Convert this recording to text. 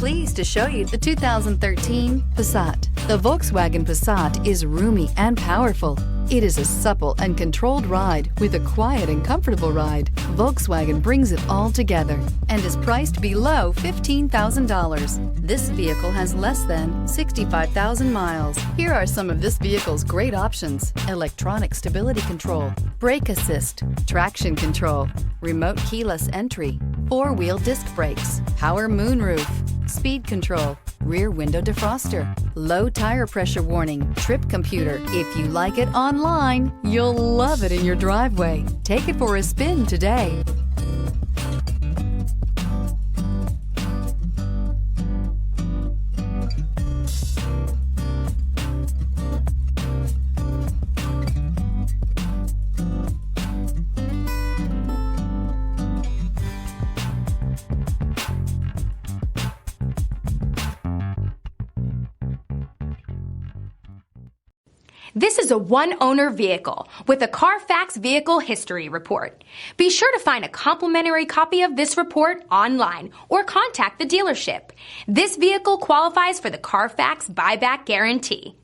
Pleased to show you the 2013 Passat. The Volkswagen Passat is roomy and powerful. It is a supple and controlled ride with a quiet and comfortable ride. Volkswagen brings it all together and is priced below $15,000. This vehicle has less than 65,000 miles. Here are some of this vehicle's great options: electronic stability control, brake assist, traction control, remote keyless entry, four-wheel disc brakes, power moonroof, speed control, rear window defroster, low tire pressure warning, trip computer. If you like it online, you'll love it in your driveway. Take it for a spin today. This is a one-owner vehicle with a Carfax Vehicle History Report. Be sure to find a complimentary copy of this report online or contact the dealership. This vehicle qualifies for the Carfax Buyback Guarantee.